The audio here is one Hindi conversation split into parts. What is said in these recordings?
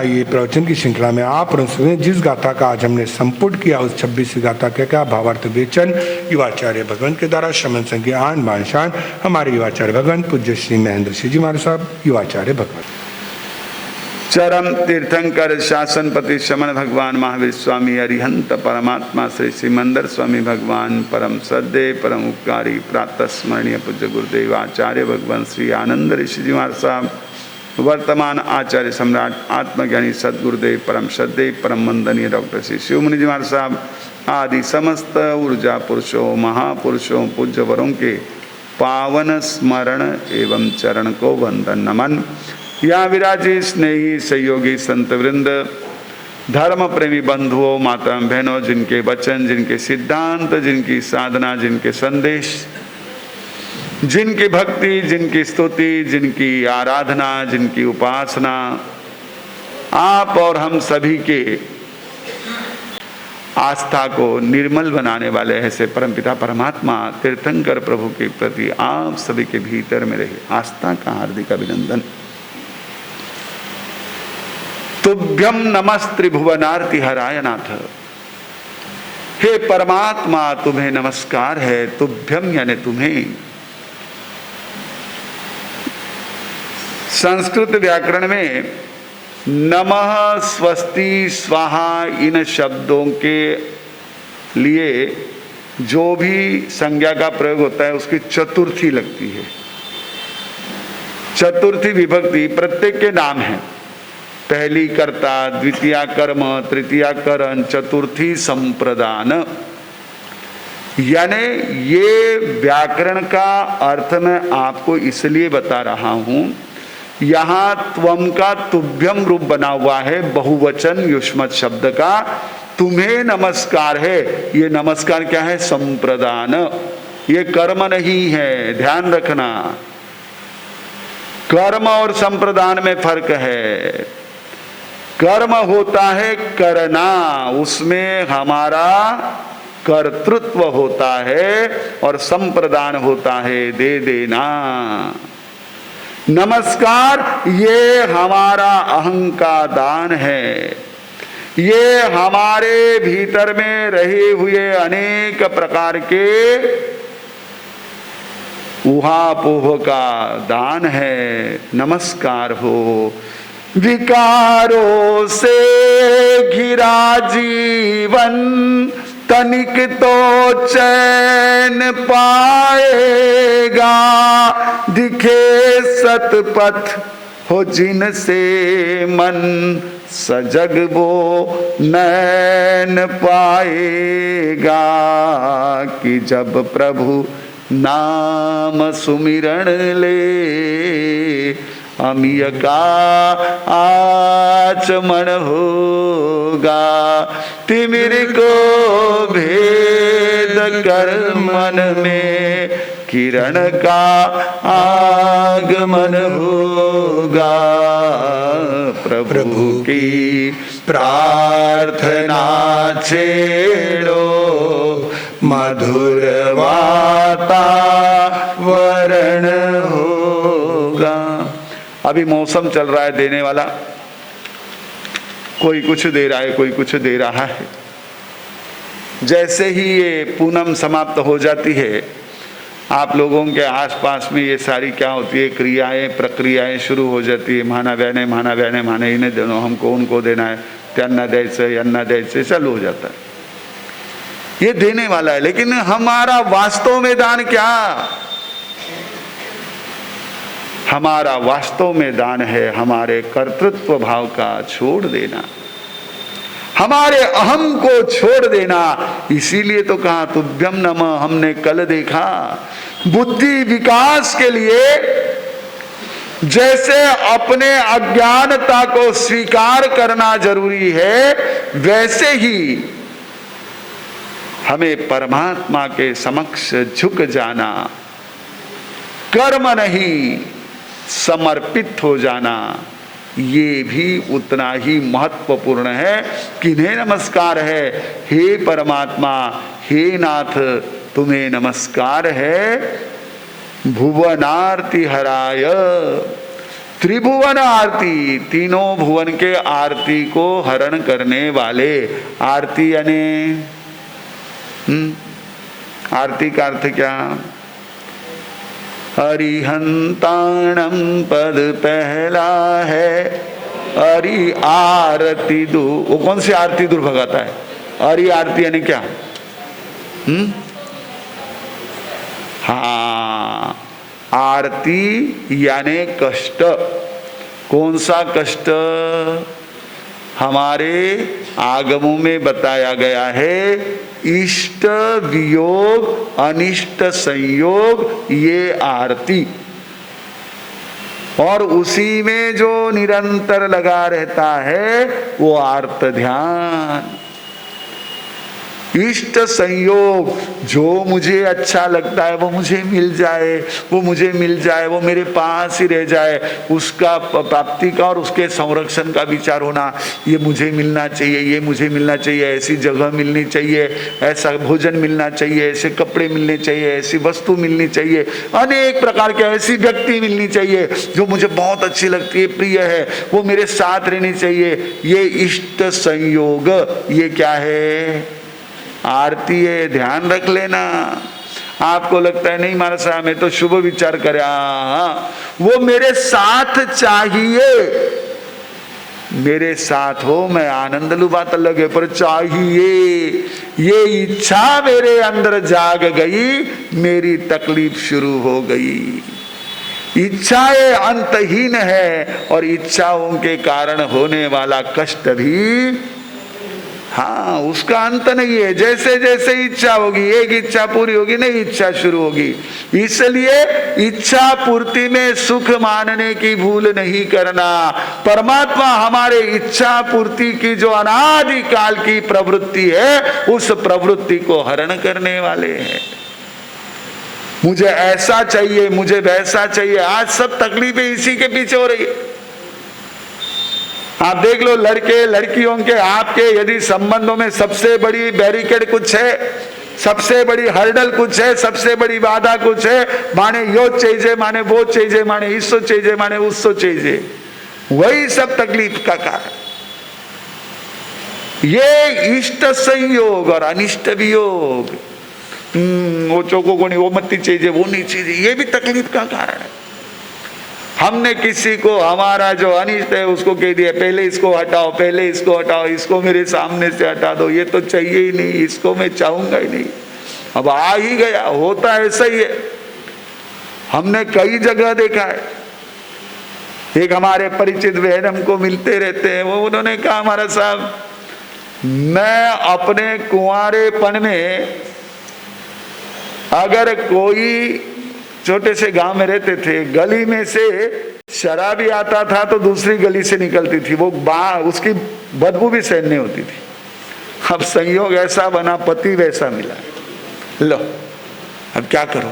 ये प्रवचन की श्रृंखला में आप सुने जिस गाथा का आज हमने संपुट किया उस 26वीं गाथा का क्या भावार्थ विवेचन युवाचार्य भगवंत के द्वारा श्रमण संज्ञान बांशान हमारे युवाचार्य भगवंत पूज्य श्री महेंद्र सिंह जी महाराज साहब युवाचार्य भगवंत। चरम तीर्थंकर शासनपति शमन भगवान महावीर स्वामी अरिहंत परमात्मा श्री सिमंदर स्वामी भगवान परम श्रद्धे परम उपकारी प्रातः स्मरणीय पूज्य गुरुदेव आचार्य भगवान श्री आनंद ऋषि जी महाराज साहब वर्तमान आचार्य सम्राट आत्मज्ञानी सदगुरुदेव परम श्रद्धे परम वंदनीय डॉक्टर श्री शिवमुनि जी महाराज साहब आदि समस्त ऊर्जा पुरुषों महापुरुषों पूज्य वरों के पावन स्मरण एवं चरण को वंदन नमन। यहाँ विराजी स्नेही सहयोगी संत वृंद धर्म प्रेमी बंधुओं माता बहनों जिनके वचन जिनके सिद्धांत जिनकी साधना जिनके संदेश जिनकी भक्ति जिनकी स्तुति जिनकी आराधना जिनकी उपासना आप और हम सभी के आस्था को निर्मल बनाने वाले ऐसे परमपिता परमात्मा तीर्थंकर प्रभु के प्रति आप सभी के भीतर में रहे आस्था का हार्दिक अभिनंदन। तुभ्यम नमस्त्रिभुवनार्ति हराय नाथ, हे परमात्मा तुम्हें नमस्कार है। तुभ्यम यानी तुम्हें। संस्कृत व्याकरण में नमः स्वस्ति स्वाहा इन शब्दों के लिए जो भी संज्ञा का प्रयोग होता है उसकी चतुर्थी लगती है। चतुर्थी विभक्ति प्रत्येक के नाम है। पहली कर्ता, द्वितीया कर्म, तृतीया करण, चतुर्थी संप्रदान। यानी ये व्याकरण का अर्थ मैं आपको इसलिए बता रहा हूं, यहां त्वम का तुभ्यम रूप बना हुआ है बहुवचन युष्मत शब्द का। तुम्हें नमस्कार है। ये नमस्कार क्या है? संप्रदान। ये कर्म नहीं है, ध्यान रखना। कर्म और संप्रदान में फर्क है। कर्म होता है करना, उसमें हमारा कर्तृत्व होता है, और संप्रदान होता है दे देना। नमस्कार ये हमारा अहं का दान है। ये हमारे भीतर में रहे हुए अनेक प्रकार के ऊहापोह का दान है। नमस्कार हो। विकारों से घिरा जीवन तनिक तो चैन पाएगा। दिखे सतपथ हो जिनसे मन सजग वो नैन पाएगा। कि जब प्रभु नाम सुमिरण ले अमिय का आचमन होगा। तिमिर को भेद कर मन में किरण का आगमन होगा। प्रभु की प्रार्थना छेड़ो मधुर वातावरण होगा। अभी मौसम चल रहा है देने वाला। कोई कुछ दे रहा है, कोई कुछ दे रहा है। जैसे ही ये पूनम समाप्त हो जाती है, आप लोगों के आसपास में ये सारी क्या होती है, क्रियाएं प्रक्रियाएं शुरू हो जाती है। माना व्याने माने इन्हें देनो, हमको उनको देना है, त्यांना द्यायचं यांना द्यायचं, चालू हो जाता है। ये देने वाला है, लेकिन हमारा वास्तव में दान क्या? हमारा वास्तव में दान है हमारे कर्तृत्व भाव का छोड़ देना, हमारे अहम को छोड़ देना। इसीलिए तो कहा तुभ्यम नमः। हमने कल देखा बुद्धि विकास के लिए जैसे अपने अज्ञानता को स्वीकार करना जरूरी है, वैसे ही हमें परमात्मा के समक्ष झुक जाना, कर्म नहीं समर्पित हो जाना, ये भी उतना ही महत्वपूर्ण है। किन्हें नमस्कार है? हे परमात्मा, हे नाथ, तुम्हें नमस्कार है। भुवनार्ति हराय, त्रिभुवन आरती, तीनों भुवन के आरती को हरण करने वाले। आरती यानी आरती का अर्थ क्या? अरिहंताणम पद पहला है, अरि आरती दो। वो कौन सी आरती दूर भगाता है? अरि आरती यानी क्या? हाँ, आरती यानी कष्ट। कौन सा कष्ट? हमारे आगमों में बताया गया है, इष्ट वियोग अनिष्ट संयोग, ये आरती। और उसी में जो निरंतर लगा रहता है वो आर्त ध्यान। इष्ट संयोग, जो मुझे अच्छा लगता है वो मुझे मिल जाए, वो मुझे मिल जाए, वो मेरे पास ही रह जाए, उसका प्राप्ति का और उसके संरक्षण का विचार होना। ये मुझे मिलना चाहिए, ये मुझे मिलना चाहिए, ऐसी जगह मिलनी चाहिए, ऐसा भोजन मिलना चाहिए, ऐसे कपड़े मिलने चाहिए, ऐसी वस्तु मिलनी चाहिए, अनेक प्रकार के ऐसी व्यक्ति मिलनी चाहिए जो मुझे बहुत अच्छी लगती है, प्रिय है, वो मेरे साथ रहनी चाहिए। ये इष्ट संयोग, ये क्या है? आरती है। ध्यान रख लेना। आपको लगता है नहीं महाराज साहब मैं तो शुभ विचार करे, वो मेरे साथ चाहिए, मेरे साथ हो, मैं आनंद लूं, बात अलग है, पर चाहिए। ये इच्छा मेरे अंदर जाग गई, मेरी तकलीफ शुरू हो गई। इच्छाएं अंतहीन है और इच्छाओं के कारण होने वाला कष्ट भी, हाँ, उसका अंत नहीं है। जैसे जैसे इच्छा होगी, एक इच्छा पूरी होगी, नई इच्छा शुरू होगी। इसलिए इच्छा पूर्ति में सुख मानने की भूल नहीं करना। परमात्मा हमारे इच्छा पूर्ति की जो अनादि काल की प्रवृत्ति है, उस प्रवृत्ति को हरण करने वाले हैं। मुझे ऐसा चाहिए, मुझे वैसा चाहिए, आज सब तकलीफें इसी के पीछे हो रही है। आप देख लो, लड़के लड़कियों के आपके यदि संबंधों में सबसे बड़ी बैरिकेड कुछ है, सबसे बड़ी हर्डल कुछ है, सबसे बड़ी बाधा कुछ है, माने यो चाहिए, माने वो चाहिए, माने इसो चाहिए, माने उसो चाहिए, वही सब तकलीफ का कारण। ये इष्ट संयोग और अनिष्ट वियोग, वो चौको को नहीं, वो मत चाहिए, वो नहीं चाहिए, ये भी तकलीफ का कारण है। हमने किसी को हमारा जो अनिष्ट है उसको कह दिया, पहले इसको हटाओ, पहले इसको हटाओ, इसको मेरे सामने से हटा दो, ये तो चाहिए ही नहीं, इसको मैं चाहूंगा ही नहीं। अब आ ही गया, होता ऐसा ही है। हमने कई जगह देखा है। एक हमारे परिचित बहन हमको मिलते रहते हैं, वो उन्होंने कहा हमारा साहब, मैं अपने कुंवारेपन में अगर कोई, छोटे से गांव में रहते थे, गली में से शराबी आता था तो दूसरी गली से निकलती थी, वो उसकी बदबू भी सहन नहीं होती थी। अब संयोग ऐसा बना, पति वैसा मिला, लो अब क्या करो,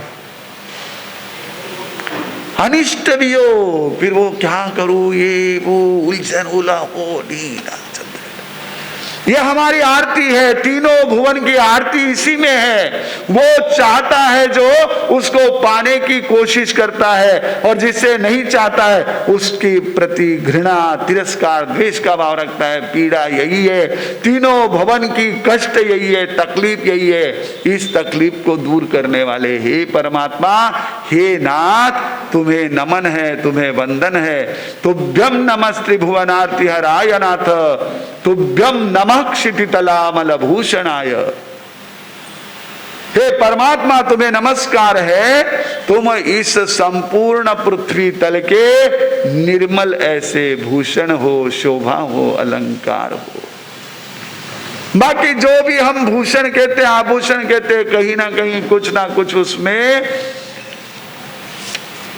अनिष्ट भी हो, फिर वो क्या करूं, ये वो उलझन उला हो नहीं। ये हमारी आरती है, तीनों भुवन की आरती इसी में है। वो चाहता है जो उसको पाने की कोशिश करता है, और जिसे नहीं चाहता है उसकी प्रति घृणा, तिरस्कार, द्वेष का भाव रखता है। पीड़ा यही है, तीनों भुवन की कष्ट यही है, तकलीफ यही है। इस तकलीफ को दूर करने वाले हे परमात्मा, हे नाथ, तुम्हें नमन है, तुम्हें वंदन है। तुभ्यम नमस्ते भुवनार्ति हराय नाथ, तुभ्यम नमः क्षितितलामल भूषणाय। हे परमात्मा, तुम्हें नमस्कार है, तुम इस संपूर्ण पृथ्वी तल के निर्मल ऐसे भूषण हो, शोभा हो, अलंकार हो। बाकी जो भी हम भूषण कहते हैं, आभूषण कहते हैं, कहीं ना कुछ उसमें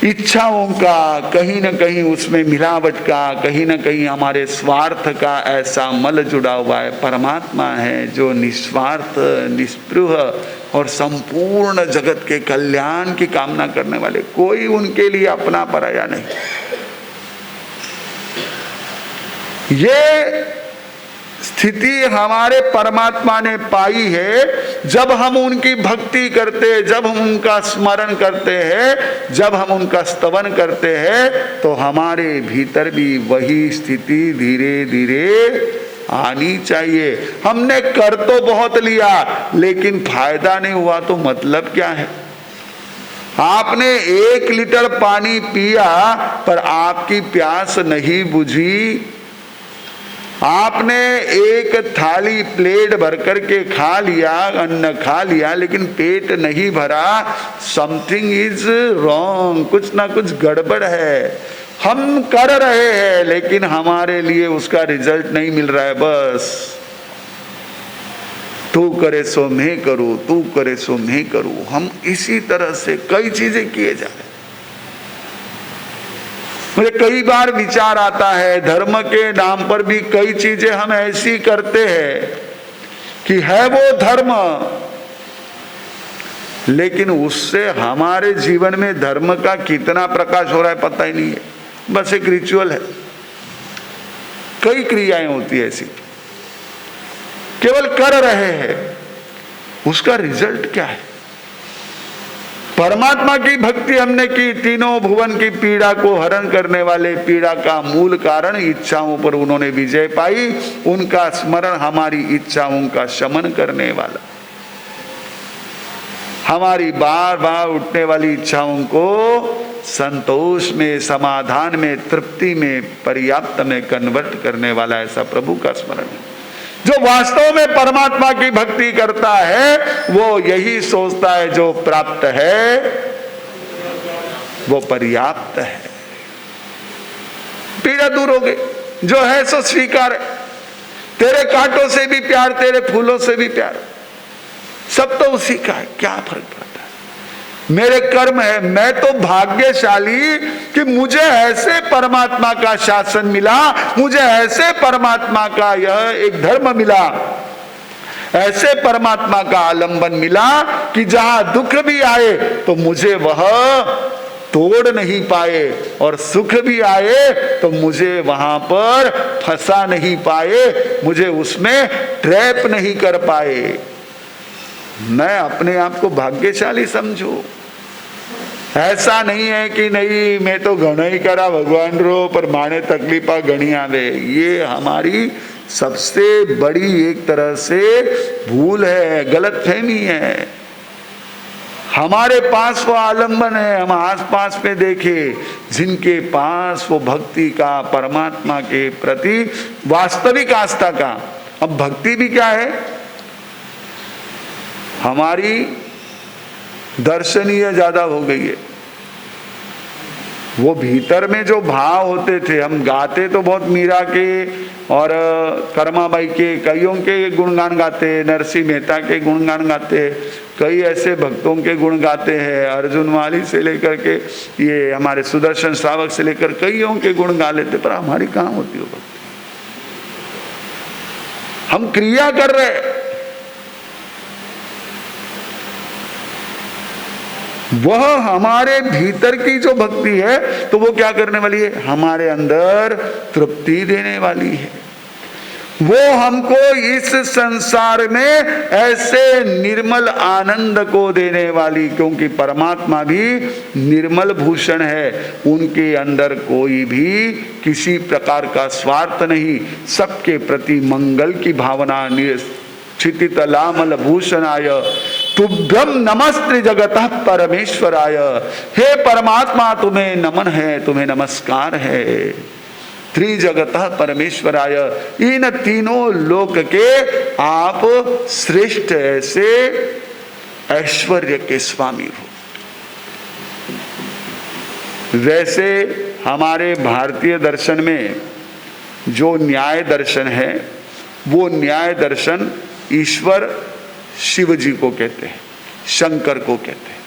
इच्छाओं का, कहीं ना कहीं उसमें मिलावट का, कहीं ना कहीं हमारे स्वार्थ का ऐसा मल जुड़ा हुआ है। परमात्मा है जो निस्वार्थ, निस्पृह और संपूर्ण जगत के कल्याण की कामना करने वाले, कोई उनके लिए अपना पराया नहीं। ये स्थिति हमारे परमात्मा ने पाई है जब हम उनकी भक्ति करते हैं, जब हम उनका स्मरण करते हैं, जब हम उनका स्तवन करते हैं, तो हमारे भीतर भी वही स्थिति धीरे धीरे आनी चाहिए। हमने कर तो बहुत लिया लेकिन फायदा नहीं हुआ तो मतलब क्या है? आपने 1 लीटर पानी पिया पर आपकी प्यास नहीं बुझी। आपने एक थाली प्लेट भर करके खा लिया, अन्न खा लिया, लेकिन पेट नहीं भरा। समथिंग इज रॉन्ग, कुछ ना कुछ गड़बड़ है। हम कर रहे हैं लेकिन हमारे लिए उसका रिजल्ट नहीं मिल रहा है। बस तू करे सो मैं करूं, तू करे सो मैं करूं। हम इसी तरह से कई चीजें किए जा रहे हैं। मुझे कई बार विचार आता है, धर्म के नाम पर भी कई चीजें हम ऐसी करते हैं कि है वो धर्म, लेकिन उससे हमारे जीवन में धर्म का कितना प्रकाश हो रहा है पता ही नहीं है। बस एक रिचुअल है, कई क्रियाएं होती है ऐसी, केवल कर रहे हैं, उसका रिजल्ट क्या है? परमात्मा की भक्ति हमने की, तीनों भुवन की पीड़ा को हरण करने वाले, पीड़ा का मूल कारण इच्छाओं पर उन्होंने विजय पाई। उनका स्मरण हमारी इच्छाओं का शमन करने वाला, हमारी बार बार उठने वाली इच्छाओं को संतोष में, समाधान में, तृप्ति में, पर्याप्त में कन्वर्ट करने वाला ऐसा प्रभु का स्मरण है। जो वास्तव में परमात्मा की भक्ति करता है वो यही सोचता है जो प्राप्त है वो पर्याप्त है। पीड़ा दूर हो गई, जो है सो स्वीकार है। तेरे कांटों से भी प्यार, तेरे फूलों से भी प्यार, सब तो उसी का है, क्या फर्क पड़ता है? मेरे कर्म है, मैं तो भाग्यशाली कि मुझे ऐसे परमात्मा का शासन मिला, मुझे ऐसे परमात्मा का यह एक धर्म मिला, ऐसे परमात्मा का आलंबन मिला कि जहां दुख भी आए तो मुझे वह तोड़ नहीं पाए, और सुख भी आए तो मुझे वहां पर फंसा नहीं पाए, मुझे उसमें ट्रैप नहीं कर पाए। मैं अपने आप को भाग्यशाली समझू। ऐसा नहीं है कि नहीं मैं तो घणो ही करा भगवान रो पर माने तकलीफा घणी आवे। ये हमारी सबसे बड़ी एक तरह से भूल है, गलतफहमी है। हमारे पास वो आलंबन है, हम आस पास में देखें जिनके पास वो भक्ति का, परमात्मा के प्रति वास्तविक आस्था का। अब भक्ति भी क्या है? हमारी दर्शनीय ज्यादा हो गई है। वो भीतर में जो भाव होते थे, हम गाते तो बहुत मीरा के और कर्माबाई के, कईयों के गुणगान गाते, नरसिंह मेहता के गुणगान गाते, कई ऐसे भक्तों के गुण गाते हैं, अर्जुन वाली से लेकर के ये हमारे सुदर्शन श्रावक से लेकर कईयों के गुण गा लेते, पर हमारी कहाँ होती हो भक्ति? हम क्रिया कर रहे, वह हमारे भीतर की जो भक्ति है तो वो क्या करने वाली है? हमारे अंदर तृप्ति देने वाली है। वो हमको इस संसार में ऐसे निर्मल आनंद को देने वाली, क्योंकि परमात्मा भी निर्मल भूषण है। उनके अंदर कोई भी किसी प्रकार का स्वार्थ नहीं, सबके प्रति मंगल की भावना। क्षितितलामल भूषणाय तुभ्यम नमस्ते जगतः परमेश्वराय। हे परमात्मा तुम्हें नमन है, तुम्हें नमस्कार है। त्रिजगतः परमेश्वराय, इन तीनों लोक के आप श्रेष्ठ ऐसे ऐश्वर्य के स्वामी हो। वैसे हमारे भारतीय दर्शन में जो न्याय दर्शन है, वो न्याय दर्शन ईश्वर शिव जी को कहते हैं, शंकर को कहते हैं।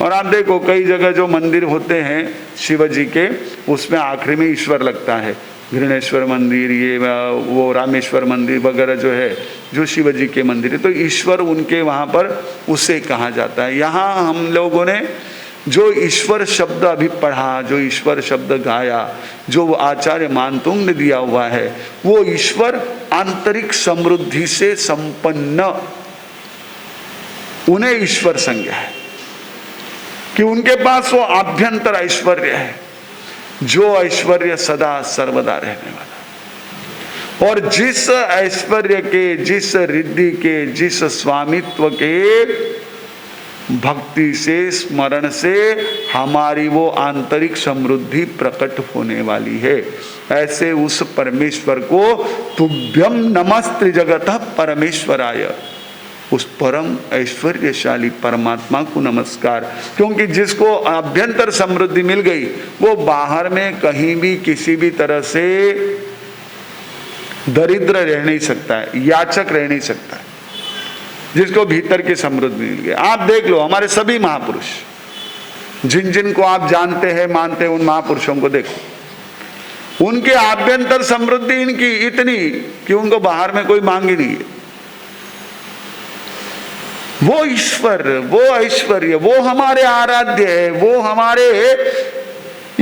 और आप देखो कई जगह जो मंदिर होते हैं शिव जी के, उसमें आखिरी में ईश्वर लगता है। घृणेश्वर मंदिर, ये वो रामेश्वर मंदिर वगैरह जो है, जो शिव जी के मंदिर है, तो ईश्वर उनके वहाँ पर उसे कहा जाता है। यहाँ हम लोगों ने जो ईश्वर शब्द अभी पढ़ा, जो ईश्वर शब्द गाया, जो आचार्य मानतुंग ने दिया हुआ है, वो ईश्वर आंतरिक समृद्धि से संपन्न, उन्हें ईश्वर संज्ञा है कि उनके पास वो आभ्यंतर ऐश्वर्य है, जो ऐश्वर्य सदा सर्वदा रहने वाला। और जिस ऐश्वर्य के, जिस रिद्धि के, जिस स्वामित्व के भक्ति से, स्मरण से हमारी वो आंतरिक समृद्धि प्रकट होने वाली है, ऐसे उस परमेश्वर को तुभ्यम नमस्ते जगतः परमेश्वराय, उस परम ऐश्वर्यशाली परमात्मा को नमस्कार। क्योंकि जिसको आभ्यंतर समृद्धि मिल गई, वो बाहर में कहीं भी किसी भी तरह से दरिद्र रह नहीं सकता है, याचक रह नहीं सकता है, जिसको भीतर की समृद्धि मिल गई। आप देख लो, हमारे सभी महापुरुष, जिन जिन को आप जानते हैं, मानते हैं, उन महापुरुषों को देखो, उनके आभ्यंतर समृद्धि इनकी इतनी कि उनको बाहर में कोई मांग ही नहीं है। वो ईश्वर, वो ऐश्वर्य, वो हमारे आराध्य है, वो हमारे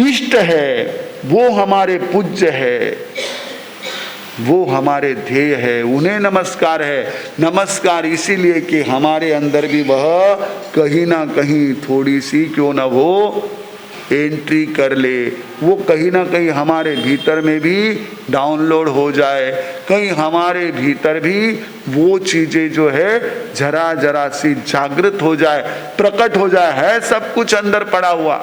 इष्ट है, वो हमारे पूज्य है, वो हमारे ध्येय है, उन्हें नमस्कार है। नमस्कार इसीलिए कि हमारे अंदर भी वह कहीं ना कहीं थोड़ी सी क्यों ना वो एंट्री कर ले, वो कहीं ना कहीं हमारे भीतर में भी डाउनलोड हो जाए, कहीं हमारे भीतर भी वो चीजें जो है जरा जरा सी जागृत हो जाए, प्रकट हो जाए। है सब कुछ अंदर पड़ा हुआ,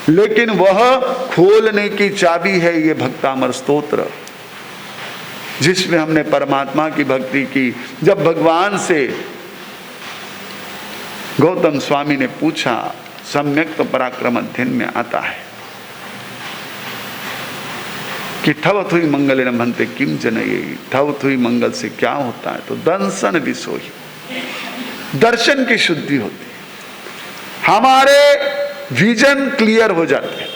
लेकिन वह खोलने की चाबी है ये भक्तामर स्तोत्र, जिसमें हमने परमात्मा की भक्ति की। जब भगवान से गौतम स्वामी ने पूछा, सम्यक्त पराक्रम अध्ययन में आता है कि थवत हुई मंगल न भन्ते किम जनयेहि, थवत हुई मंगल से क्या होता है, तो दंसन विसोहि, दर्शन की शुद्धि होती है, हमारे विजन क्लियर हो जाते हैं।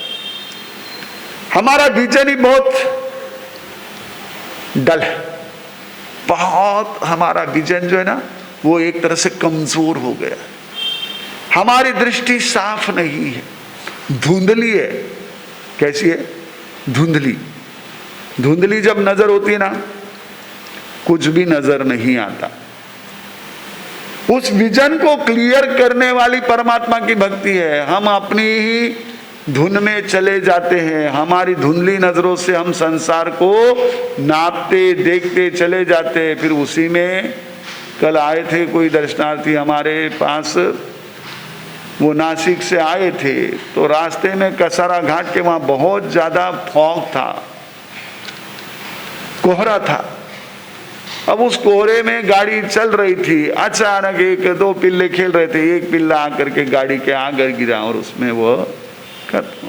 हमारा विजन ही बहुत डल है, बहुत हमारा विजन जो है ना, वो एक तरह से कमजोर हो गया, हमारी दृष्टि साफ नहीं है, धुंधली है। कैसी है? धुंधली। धुंधली जब नजर होती है ना, कुछ भी नजर नहीं आता। उस विजन को क्लियर करने वाली परमात्मा की भक्ति है। हम अपनी ही धुन में चले जाते हैं, हमारी धुंधली नजरों से हम संसार को नापते देखते चले जाते हैं, फिर उसी में। कल आए थे कोई दर्शनार्थी हमारे पास, वो नासिक से आए थे, तो रास्ते में कसारा घाट के वहां बहुत ज्यादा फॉग था, कोहरा था। अब उस कोहरे में गाड़ी चल रही थी, अचानक एक दो पिल्ले खेल रहे थे, एक पिल्ला आकर के गाड़ी के आगे गिरा और उसमें वो खत्म।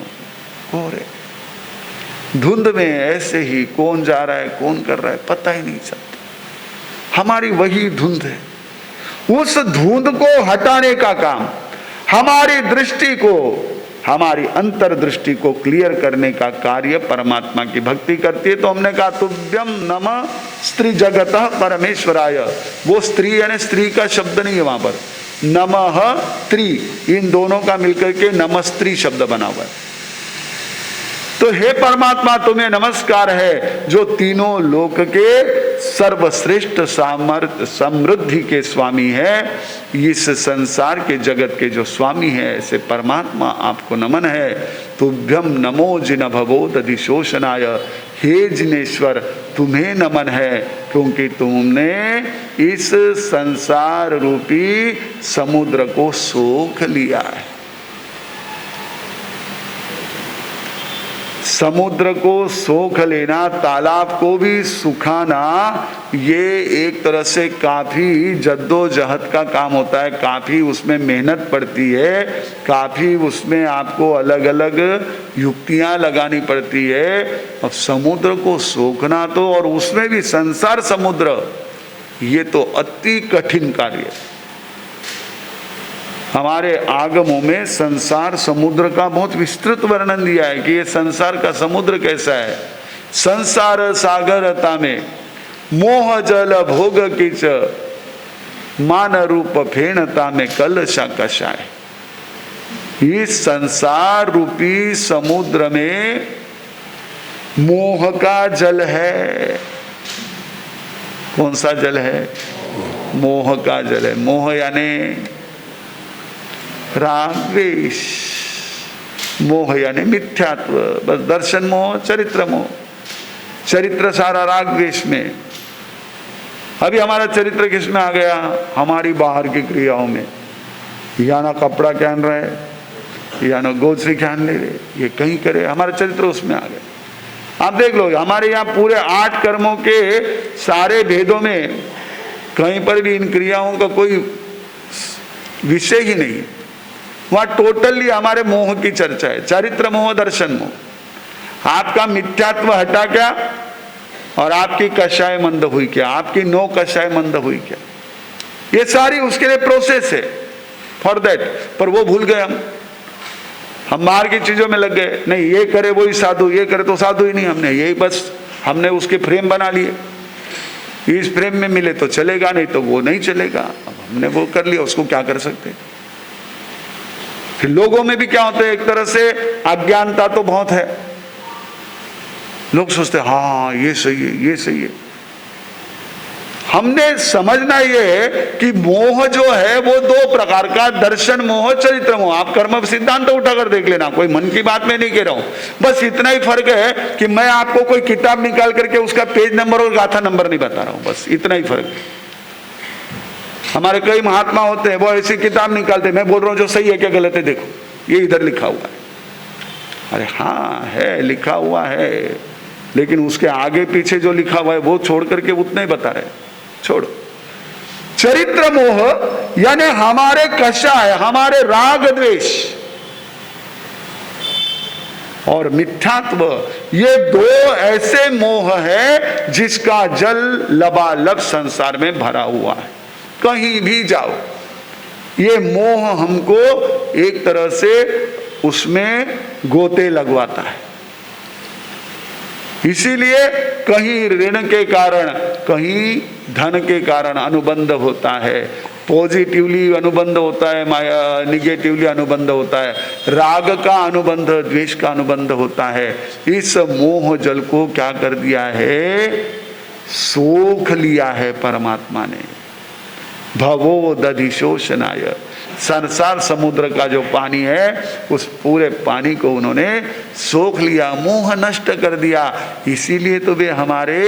कोहरे धुंध में ऐसे ही कौन जा रहा है कौन कर रहा है पता ही नहीं चलता। हमारी वही धुंध है। उस धुंध को हटाने का काम, हमारी दृष्टि को, हमारी अंतर्दृष्टि को क्लियर करने का कार्य परमात्मा की भक्ति करती है। तो हमने कहा तुभ्यम नमः स्त्री जगतः परमेश्वराय। वो स्त्री यानी स्त्री का शब्द नहीं है वहां पर, नमः त्रि, इन दोनों का मिलकर के नमस्त्री शब्द बना हुआ है। तो हे परमात्मा तुम्हें नमस्कार है, जो तीनों लोक के सर्वश्रेष्ठ सामर्थ्य समृद्धि के स्वामी है, इस संसार के जगत के जो स्वामी है, ऐसे परमात्मा आपको नमन है। तुभ्यम नमो जिन भवो दधिशोषणाय, हे जिनेश्वर तुम्हें नमन है, क्योंकि तुमने इस संसार रूपी समुद्र को सोख लिया है। समुद्र को सोख लेना, तालाब को भी सुखाना, ये एक तरह से काफी जद्दोजहद का काम होता है, काफी उसमें मेहनत पड़ती है, काफी उसमें आपको अलग अलग युक्तियां लगानी पड़ती है। अब समुद्र को सोखना तो, और उसमें भी संसार समुद्र, ये तो अति कठिन कार्य है। हमारे आगमों में संसार समुद्र का बहुत विस्तृत वर्णन दिया है कि ये संसार का समुद्र कैसा है। संसार सागरता में मोह जल भोग किच, मान रूप फेणता में कलशा कषाय। इस संसार रूपी समुद्र में मोह का जल है, कौन सा जल है? मोह का जल है। मोह यानी राग द्वेष, मोह यानी मिथ्यात्व, बस दर्शन मोह, चरित्र मोह। चरित्र सारा राग द्वेष में। अभी हमारा चरित्र किस में आ गया? हमारी बाहर की क्रियाओं में। या ना कपड़ा पहन रहे, या ना गोचरी पहन ले रहे, ये कहीं करे, हमारा चरित्र उसमें आ गया। आप देख लो, हमारे यहाँ पूरे 8 कर्मों के सारे भेदों में कहीं पर भी इन क्रियाओं का कोई विषय ही नहीं। वहां टोटली हमारे मोह की चर्चा है, चरित्र मोह, दर्शन मोह। आपका मिथ्यात्व हटा क्या और आपकी कषाय मंद हुई क्या, आपकी नो कषाय मंद हुई क्या, ये सारी उसके लिए प्रोसेस है फॉर दैट। पर वो भूल गए हम बाहर की चीजों में लग गए। नहीं, ये करे वही साधु, ये करे तो साधु ही नहीं, हमने यही बस हमने उसके फ्रेम बना लिए। इस फ्रेम में मिले तो चलेगा, नहीं तो वो नहीं चलेगा। अब हमने वो कर लिया, उसको क्या कर सकते। फिर लोगों में भी क्या होता है, एक तरह से अज्ञानता तो बहुत है। लोग सोचते हैं हाँ ये सही है, ये सही है। हमने समझना ये है कि मोह जो है वो 2 प्रकार का, दर्शन मोह, चरित्र मोह। आप कर्म सिद्धांत तो उठाकर देख लेना, कोई मन की बात में नहीं कह रहा हूं। बस इतना ही फर्क है कि मैं आपको कोई किताब निकाल करके उसका पेज नंबर और गाथा नंबर नहीं बता रहा हूं, बस इतना ही फर्क है। हमारे कई महात्मा होते हैं, वो ऐसी किताब निकालते हैं, मैं बोल रहा हूं जो सही है क्या गलत है देखो, ये इधर लिखा हुआ है। अरे हाँ है, लिखा हुआ है, लेकिन उसके आगे पीछे जो लिखा हुआ है वो छोड़ करके उतना ही बता रहे। छोड़ो। चरित्र मोह यानी हमारे कषाय, हमारे राग द्वेष और मिथ्यात्व, ये 2 ऐसे मोह है जिसका जल लबालब संसार में भरा हुआ है। कहीं भी जाओ ये मोह हमको एक तरह से उसमें गोते लगवाता है। इसीलिए कहीं ऋण के कारण, कहीं धन के कारण अनुबंध होता है, पॉजिटिवली अनुबंध होता है, निगेटिवली अनुबंध होता है, राग का अनुबंध, द्वेष का अनुबंध होता है। इस मोह जल को क्या कर दिया है, सोख लिया है परमात्मा ने। भवो दधिशोषणाय, संसार समुद्र का जो पानी है उस पूरे पानी को उन्होंने सोख लिया, मोह नष्ट कर दिया। इसीलिए तो वे हमारे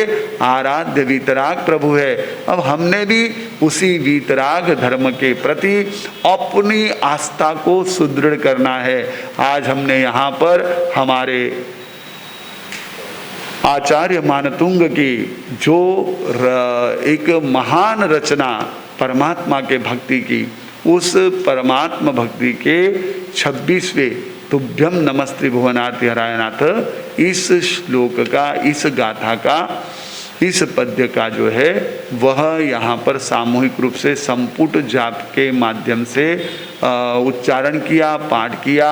आराध्य वीतराग प्रभु है। अब हमने भी उसी वीतराग धर्म के प्रति अपनी आस्था को सुदृढ़ करना है। आज हमने यहाँ पर हमारे आचार्य मानतुंग की जो एक महान रचना परमात्मा के भक्ति की, उस परमात्मा भक्ति के 26वें तुभ्यम नमस्ते भुवनाथ हरायनाथ, इस श्लोक का, इस गाथा का, इस पद्य का जो है वह यहाँ पर सामूहिक रूप से संपुट जाप के माध्यम से उच्चारण किया, पाठ किया।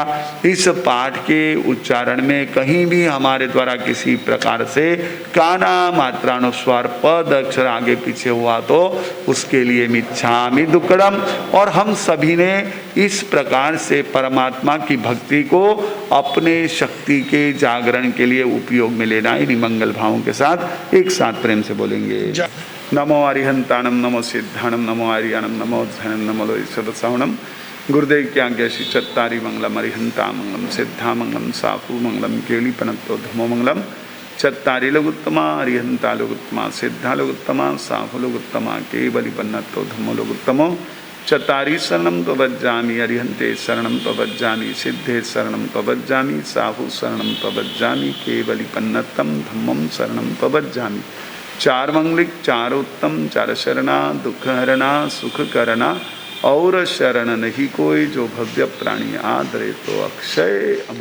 इस पाठ के उच्चारण में कहीं भी हमारे द्वारा किसी प्रकार से काना मात्रानुस्वार पद अक्षर आगे पीछे हुआ तो उसके लिए मिच्छामि दुक्कडम। और हम सभी ने इस प्रकार से परमात्मा की भक्ति को अपने शक्ति के जागरण के लिए उपयोग में लेना, इन्हीं मंगल भावों के साथ एक साथ प्रेम से बोलेंगे। नमो अरिहंताणम, नमो सिद्धाणम, नमो आर्याणम, नमो धनम, नमो सदसावणम। गुरुदेव की आज्ञा श्री चत्तारी मंगलम, अरिहंता मंगलम, सिद्धा मंगलम, साफू मंगलम, केली पनत्तो धमो मंगलम। चत्तारी लोगुत्तमा, अरिहंता लोगुत्तमा, सिद्धा लोगुत्तमा, साफू लोगुत्तमा, केवली पन्नत्तो धमो लोगुत्तमो। चत्तारी शरणम त्वबज्जामि, अरिहंते शरणम त्वबज्जामि, सिद्धे शरणम त्वबज्जामि, साहु शरणम त्वबज्जामि, केवली पन्नत्तम धम्मम शरणम त्वबज्जामि। 4 मंगलिक, 4 उत्तम, 4 शरणा, दुख हरणा, सुख करना, और शरण नहीं कोई जो भव्य प्राणी आदरे तो अक्षय अमर।